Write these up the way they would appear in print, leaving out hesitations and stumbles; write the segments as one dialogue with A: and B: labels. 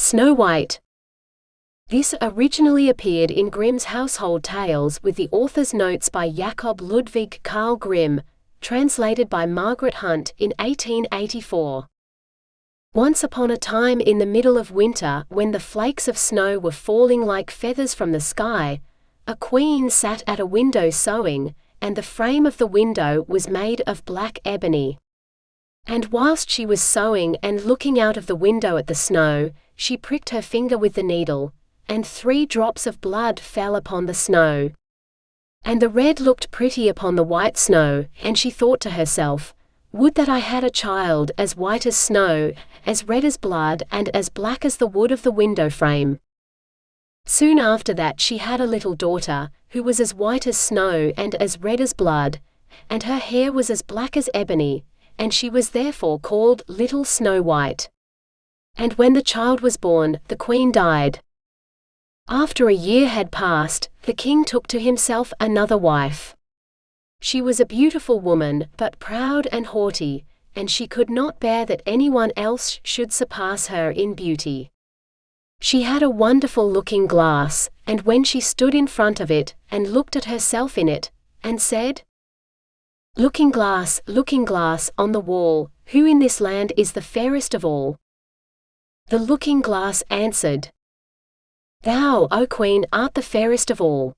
A: Snow White. This originally appeared in Grimm's Household Tales with the author's notes by Jakob Ludwig Karl Grimm, translated by Margaret Hunt in 1884. Once upon a time in the middle of winter, when the flakes of snow were falling like feathers from the sky, a queen sat at a window sewing, and the frame of the window was made of black ebony. And whilst she was sewing and looking out of the window at the snow, she pricked her finger with the needle, and 3 drops of blood fell upon the snow. And the red looked pretty upon the white snow, and she thought to herself, "Would that I had a child as white as snow, as red as blood, and as black as the wood of the window frame." Soon after that she had a little daughter, who was as white as snow and as red as blood, and her hair was as black as ebony, and she was therefore called Little Snow White. And when the child was born, the queen died. After a year had passed, the king took to himself another wife. She was a beautiful woman, but proud and haughty, and she could not bear that anyone else should surpass her in beauty. She had a wonderful looking glass, and when she stood in front of it, and looked at herself in it, and said, looking glass on the wall, who in this land is the fairest of all?" The looking glass answered, "Thou, O Queen, art the fairest of all."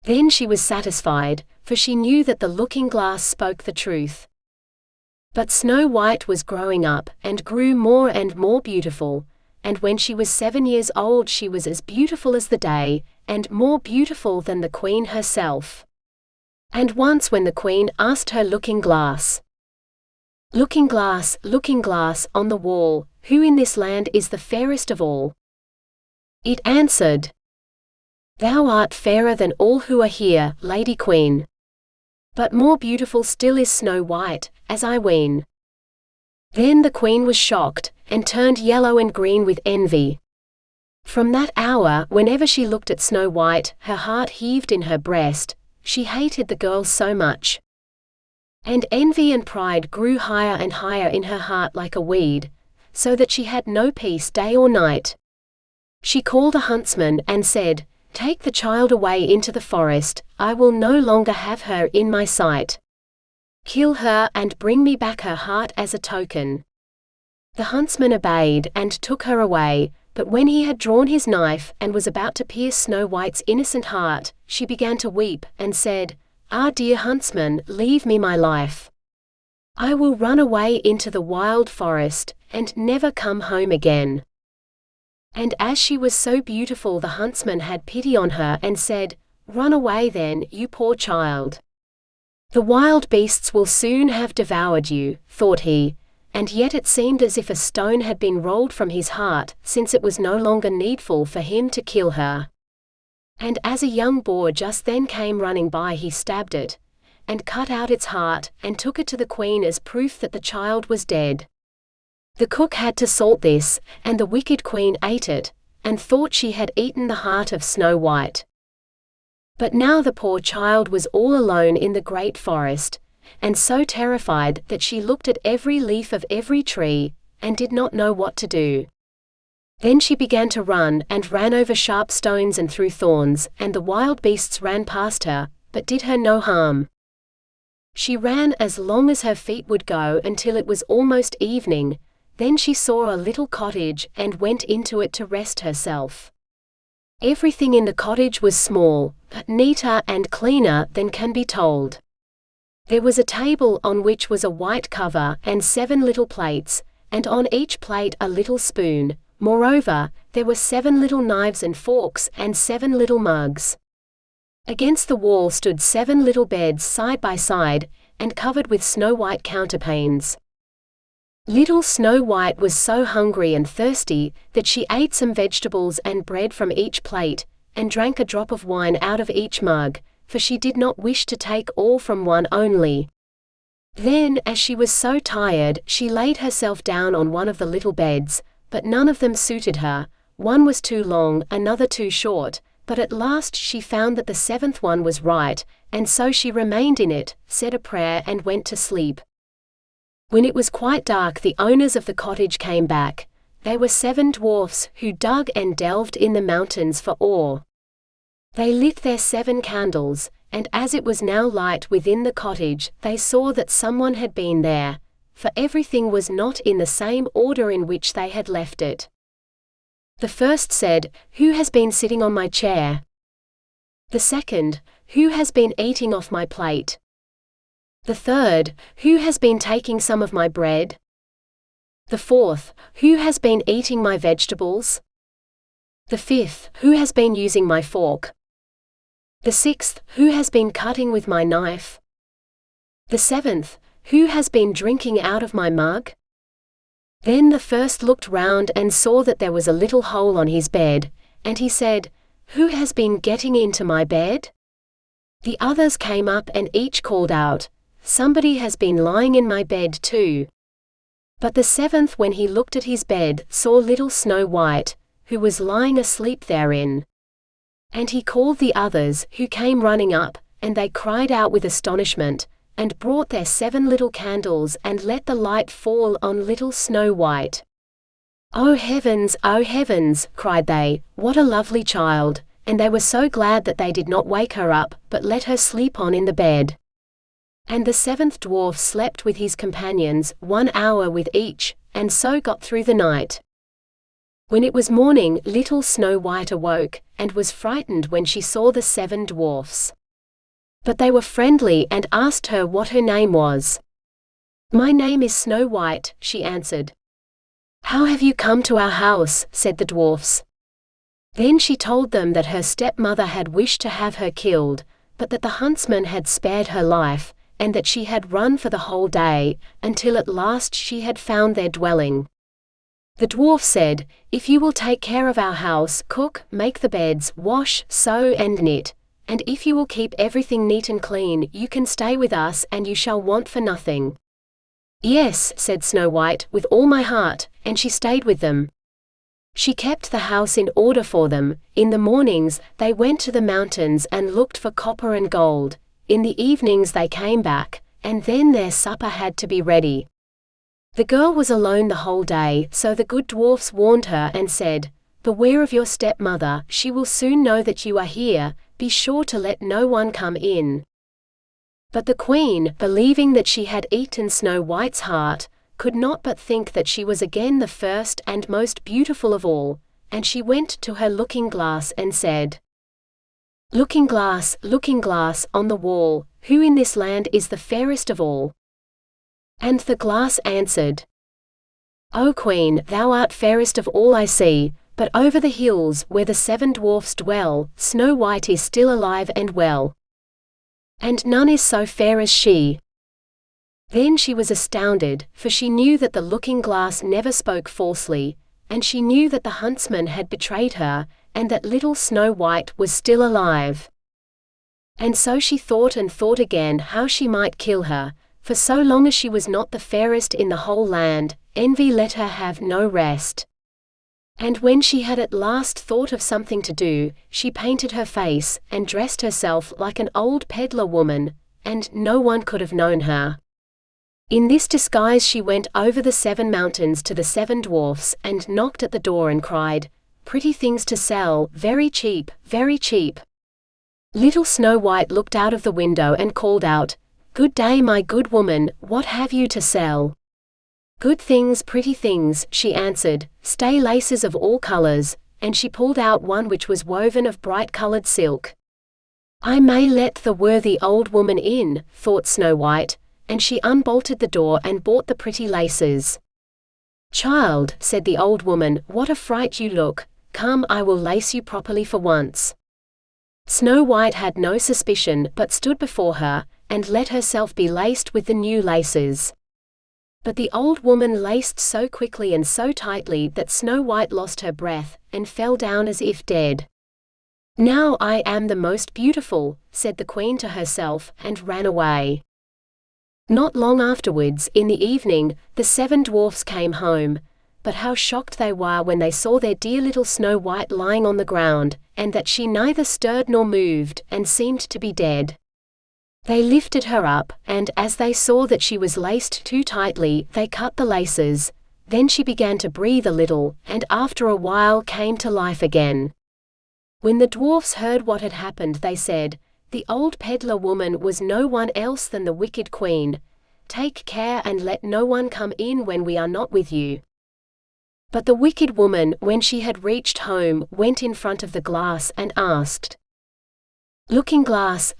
A: Then she was satisfied, for she knew that the looking glass spoke the truth. But Snow White was growing up, and grew more and more beautiful, and when she was 7 years old she was as beautiful as the day, and more beautiful than the queen herself. And once when the queen asked her looking glass, looking glass on the wall, who in this land is the fairest of all?" it answered, "Thou art fairer than all who are here, Lady Queen. But more beautiful still is Snow White, as I ween." Then the queen was shocked, and turned yellow and green with envy. From that hour, whenever she looked at Snow White, her heart heaved in her breast, she hated the girl so much. And envy and pride grew higher and higher in her heart like a weed, so that she had no peace day or night. She called a huntsman and said, "Take the child away into the forest, I will no longer have her in my sight. Kill her and bring me back her heart as a token." The huntsman obeyed and took her away, but when he had drawn his knife and was about to pierce Snow White's innocent heart, she began to weep, and said, "Ah, dear huntsman, leave me my life. I will run away into the wild forest, and never come home again." And as she was so beautiful, the huntsman had pity on her and said, "Run away then, you poor child. The wild beasts will soon have devoured you," thought he, and yet it seemed as if a stone had been rolled from his heart, since it was no longer needful for him to kill her. And as a young boar just then came running by, he stabbed it, and cut out its heart, and took it to the queen as proof that the child was dead. The cook had to salt this, and the wicked queen ate it, and thought she had eaten the heart of Snow White. But now the poor child was all alone in the great forest, and so terrified that she looked at every leaf of every tree, and did not know what to do. Then she began to run, and ran over sharp stones and through thorns, and the wild beasts ran past her, but did her no harm. She ran as long as her feet would go until it was almost evening, then she saw a little cottage, and went into it to rest herself. Everything in the cottage was small, but neater and cleaner than can be told. There was a table on which was a white cover, and 7 little plates, and on each plate a little spoon. Moreover, there were 7 little knives and forks, and 7 little mugs. Against the wall stood 7 little beds side by side, and covered with snow white counterpanes. Little Snow White was so hungry and thirsty that she ate some vegetables and bread from each plate, and drank a drop of wine out of each mug, for she did not wish to take all from one only. Then, as she was so tired, she laid herself down on one of the little beds, but none of them suited her. One was too long, another too short, but at last she found that the 7th one was right, and so she remained in it, said a prayer, and went to sleep. When it was quite dark, the owners of the cottage came back. they were 7 dwarfs who dug and delved in the mountains for ore. They lit their 7 candles, and as it was now light within the cottage, they saw that someone had been there, for everything was not in the same order in which they had left it. The first said, "Who has been sitting on my chair?" The second, "Who has been eating off my plate?" The third, "Who has been taking some of my bread?" The fourth, "Who has been eating my vegetables?" The fifth, "Who has been using my fork?" The sixth, "Who has been cutting with my knife?" The seventh, "Who has been drinking out of my mug?" Then the first looked round and saw that there was a little hole on his bed, and he said, "Who has been getting into my bed?" The others came up and each called out, "Somebody has been lying in my bed too." But the seventh, when he looked at his bed, saw little Snow White, who was lying asleep therein. And he called the others, who came running up, and they cried out with astonishment, and brought their 7 little candles and let the light fall on little Snow White. "Oh heavens," cried they, "what a lovely child!" And they were so glad that they did not wake her up, but let her sleep on in the bed. And the 7th dwarf slept with his companions, 1 hour with each, and so got through the night. When it was morning, little Snow White awoke, and was frightened when she saw the 7 dwarfs. But they were friendly and asked her what her name was. "My name is Snow White," she answered. "How have you come to our house?" said the dwarfs. Then she told them that her stepmother had wished to have her killed, but that the huntsman had spared her life, and that she had run for the whole day, until at last she had found their dwelling. The dwarf said, "If you will take care of our house, cook, make the beds, wash, sew and knit, and if you will keep everything neat and clean, you can stay with us and you shall want for nothing." "Yes," said Snow White, "with all my heart," and she stayed with them. She kept the house in order for them. In the mornings, they went to the mountains and looked for copper and gold. In the evenings they came back, and then their supper had to be ready. The girl was alone the whole day, so the good dwarfs warned her and said, "Beware of your stepmother, she will soon know that you are here, be sure to let no one come in." But the queen, believing that she had eaten Snow White's heart, could not but think that she was again the first and most beautiful of all, and she went to her looking-glass and said, looking glass, on the wall, who in this land is the fairest of all?" And the glass answered, "O Queen, thou art fairest of all I see, but over the hills, where the 7 dwarfs dwell, Snow White is still alive and well. And none is so fair as she." Then she was astounded, for she knew that the looking-glass never spoke falsely, and she knew that the huntsman had betrayed her, and that little Snow White was still alive. And so she thought and thought again how she might kill her, for so long as she was not the fairest in the whole land, envy let her have no rest. And when she had at last thought of something to do, she painted her face, and dressed herself like an old peddler woman, and no one could have known her. In this disguise she went over the 7 mountains to the 7 dwarfs, and knocked at the door and cried, "Pretty things to sell, very cheap, very cheap." Little Snow White looked out of the window and called out, "Good day, my good woman, what have you to sell?" "Good things, pretty things," she answered, "stay laces of all colors," and she pulled out one which was woven of bright-colored silk. "I may let the worthy old woman in," thought Snow White, and she unbolted the door and bought the pretty laces. "Child," said the old woman, "what a fright you look. Come, I will lace you properly for once." Snow White had no suspicion, but stood before her, and let herself be laced with the new laces. But the old woman laced so quickly and so tightly that Snow White lost her breath, and fell down as if dead. "Now I am the most beautiful," said the queen to herself, and ran away. Not long afterwards, in the evening, the 7 dwarfs came home, but how shocked they were when they saw their dear little Snow White lying on the ground, and that she neither stirred nor moved, and seemed to be dead. They lifted her up, and as they saw that she was laced too tightly, they cut the laces, then she began to breathe a little, and after a while came to life again. When the dwarfs heard what had happened, they said, "The old peddler woman was no one else than the wicked queen. Take care and let no one come in when we are not with you." But the wicked woman, when she had reached home, went in front of the glass and asked, looking glass,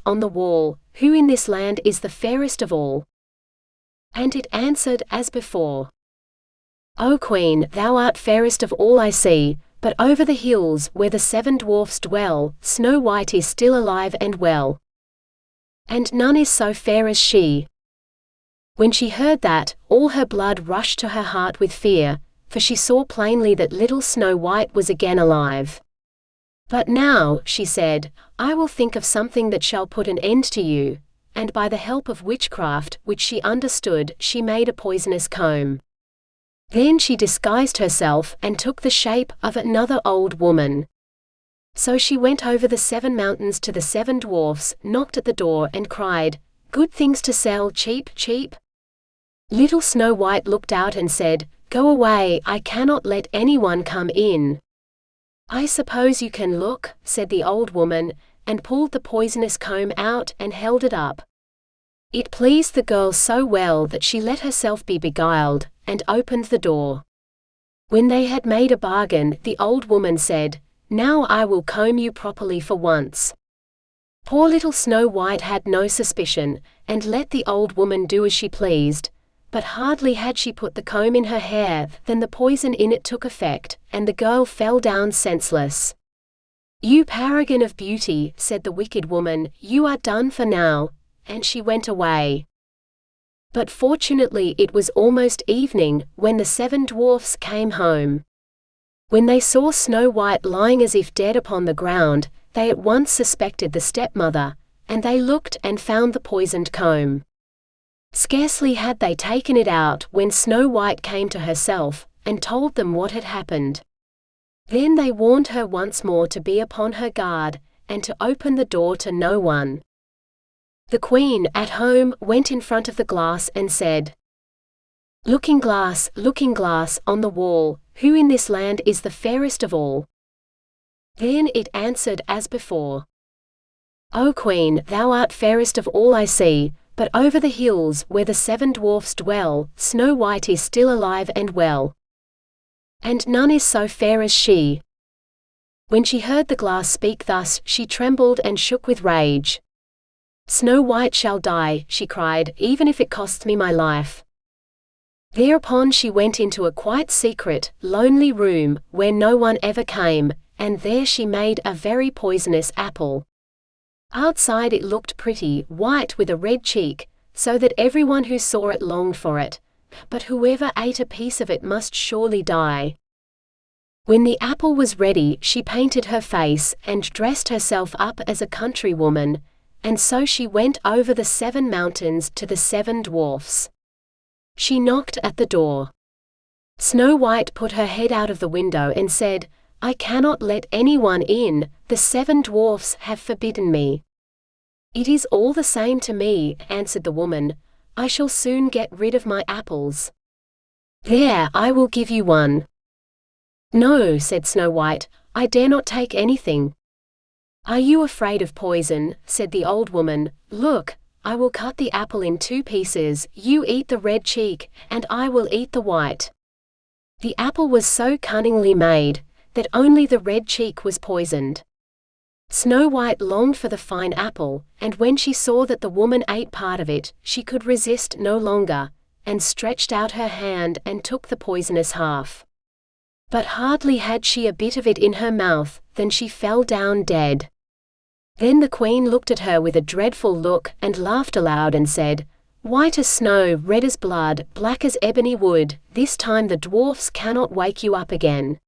A: on the wall, who in this land is the fairest of all?" And it answered as before, "O Queen, thou art fairest of all I see, but over the hills, where the 7 dwarfs dwell, Snow White is still alive and well. And none is so fair as she." When she heard that, all her blood rushed to her heart with fear, for she saw plainly that little Snow White was again alive. "But now," she said, "I will think of something that shall put an end to you," and by the help of witchcraft, which she understood, she made a poisonous comb. Then she disguised herself, and took the shape of another old woman. So she went over the 7 mountains to the 7 dwarfs, knocked at the door and cried, "Good things to sell, cheap, cheap?" Little Snow White looked out and said, "Go away, I cannot let anyone come in." "I suppose you can look," said the old woman, and pulled the poisonous comb out and held it up. It pleased the girl so well that she let herself be beguiled, and opened the door. When they had made a bargain, the old woman said, "Now I will comb you properly for once." Poor little Snow White had no suspicion, and let the old woman do as she pleased, but hardly had she put the comb in her hair than the poison in it took effect, and the girl fell down senseless. "You paragon of beauty," said the wicked woman, "you are done for now," and she went away. But fortunately it was almost evening, when the 7 dwarfs came home. When they saw Snow White lying as if dead upon the ground, they at once suspected the stepmother, and they looked and found the poisoned comb. Scarcely had they taken it out when Snow White came to herself, and told them what had happened. Then they warned her once more to be upon her guard, and to open the door to no one. The queen, at home, went in front of the glass and said, looking glass, on the wall, who in this land is the fairest of all?" Then it answered as before, "O Queen, thou art fairest of all I see, but over the hills, where the 7 dwarfs dwell, Snow White is still alive and well. And none is so fair as she." When she heard the glass speak thus, she trembled and shook with rage. "Snow White shall die," she cried, "even if it costs me my life." Thereupon she went into a quite secret, lonely room, where no one ever came, and there she made a very poisonous apple. Outside it looked pretty, white with a red cheek, so that everyone who saw it longed for it, but whoever ate a piece of it must surely die. When the apple was ready, she painted her face, and dressed herself up as a countrywoman, and so she went over the 7 mountains to the 7 dwarfs. She knocked at the door. Snow White put her head out of the window and said, "I cannot let anyone in, the 7 dwarfs have forbidden me." "It is all the same to me," answered the woman, "I shall soon get rid of my apples." "There, I will give you one." "No," said Snow White, "I dare not take anything." "Are you afraid of poison?" said the old woman. "Look, I will cut the apple in 2 pieces, you eat the red cheek, and I will eat the white." The apple was so cunningly made, that only the red cheek was poisoned. Snow White longed for the fine apple, and when she saw that the woman ate part of it, she could resist no longer, and stretched out her hand and took the poisonous half. But hardly had she a bit of it in her mouth, than she fell down dead. Then the queen looked at her with a dreadful look, and laughed aloud and said, "White as snow, red as blood, black as ebony wood, this time the dwarfs cannot wake you up again."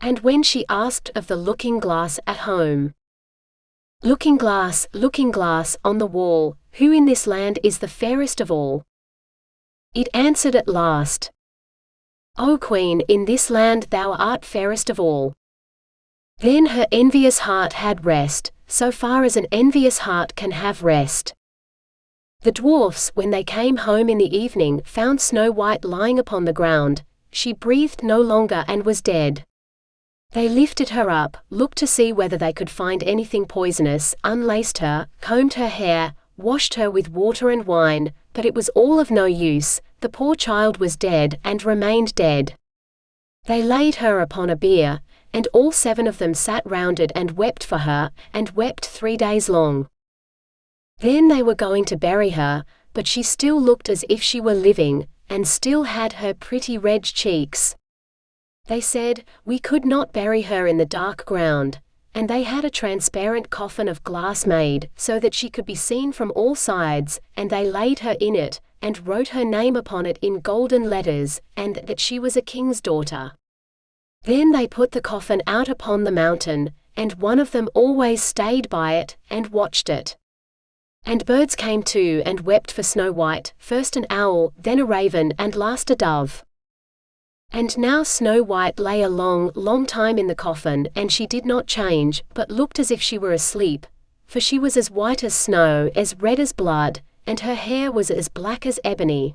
A: And when she asked of the looking glass at home, looking glass, on the wall, who in this land is the fairest of all?" It answered at last, "O Queen, in this land thou art fairest of all." Then her envious heart had rest, so far as an envious heart can have rest. The dwarfs, when they came home in the evening, found Snow White lying upon the ground. She breathed no longer and was dead. They lifted her up, looked to see whether they could find anything poisonous, unlaced her, combed her hair, washed her with water and wine, but it was all of no use. The poor child was dead and remained dead. They laid her upon a bier, and all 7 of them sat round it and wept for her, and wept 3 days long. Then they were going to bury her, but she still looked as if she were living, and still had her pretty red cheeks. They said, "We could not bury her in the dark ground," and they had a transparent coffin of glass made, so that she could be seen from all sides, and they laid her in it, and wrote her name upon it in golden letters, and that she was a king's daughter. Then they put the coffin out upon the mountain, and one of them always stayed by it, and watched it. And birds came too and wept for Snow White, first an owl, then a raven, and last a dove. And now Snow White lay a long, long time in the coffin, and she did not change, but looked as if she were asleep, for she was as white as snow, as red as blood, and her hair was as black as ebony.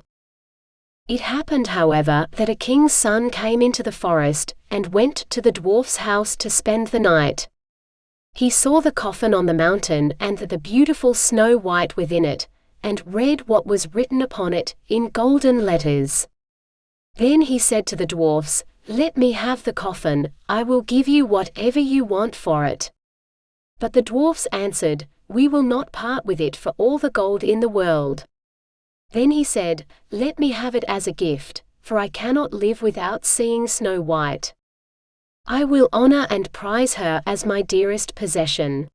A: It happened, however, that a king's son came into the forest, and went to the dwarf's house to spend the night. He saw the coffin on the mountain, and the beautiful Snow White within it, and read what was written upon it, in golden letters. Then he said to the dwarfs, "Let me have the coffin, I will give you whatever you want for it." But the dwarfs answered, "We will not part with it for all the gold in the world." Then he said, "Let me have it as a gift, for I cannot live without seeing Snow White. I will honor and prize her as my dearest possession."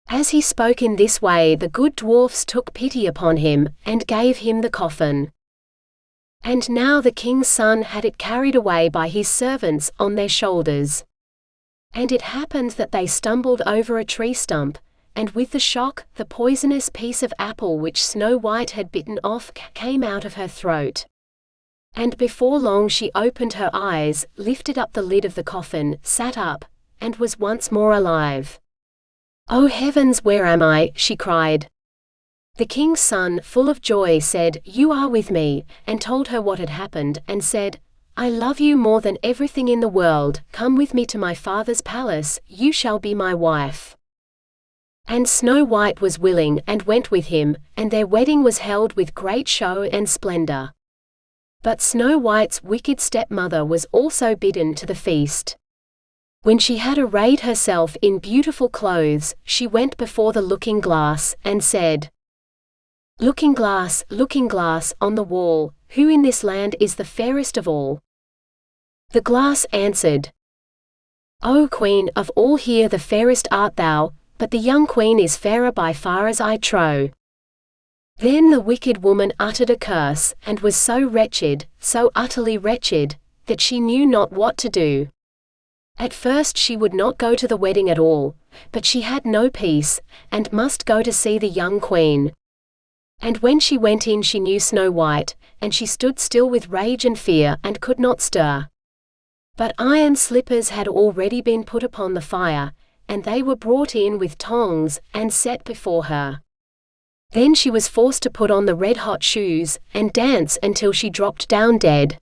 A: As he spoke in this way, the good dwarfs took pity upon him, and gave him the coffin. And now the king's son had it carried away by his servants, on their shoulders. And it happened that they stumbled over a tree stump, and with the shock, the poisonous piece of apple which Snow White had bitten off came out of her throat. And before long she opened her eyes, lifted up the lid of the coffin, sat up, and was once more alive. "Oh heavens, where am I?" she cried. The king's son, full of joy, said, "You are with me," and told her what had happened, and said, "I love you more than everything in the world, come with me to my father's palace, you shall be my wife." And Snow White was willing, and went with him, and their wedding was held with great show and splendor. But Snow White's wicked stepmother was also bidden to the feast. When she had arrayed herself in beautiful clothes, she went before the looking-glass, and said, looking glass, on the wall, who in this land is the fairest of all?" The glass answered, "O Queen, of all here the fairest art thou, but the young queen is fairer by far as I trow." Then the wicked woman uttered a curse, and was so wretched, so utterly wretched, that she knew not what to do. At first she would not go to the wedding at all, but she had no peace, and must go to see the young queen. And when she went in she knew Snow White, and she stood still with rage and fear, and could not stir. But iron slippers had already been put upon the fire, and they were brought in with tongs, and set before her. Then she was forced to put on the red-hot shoes, and dance until she dropped down dead.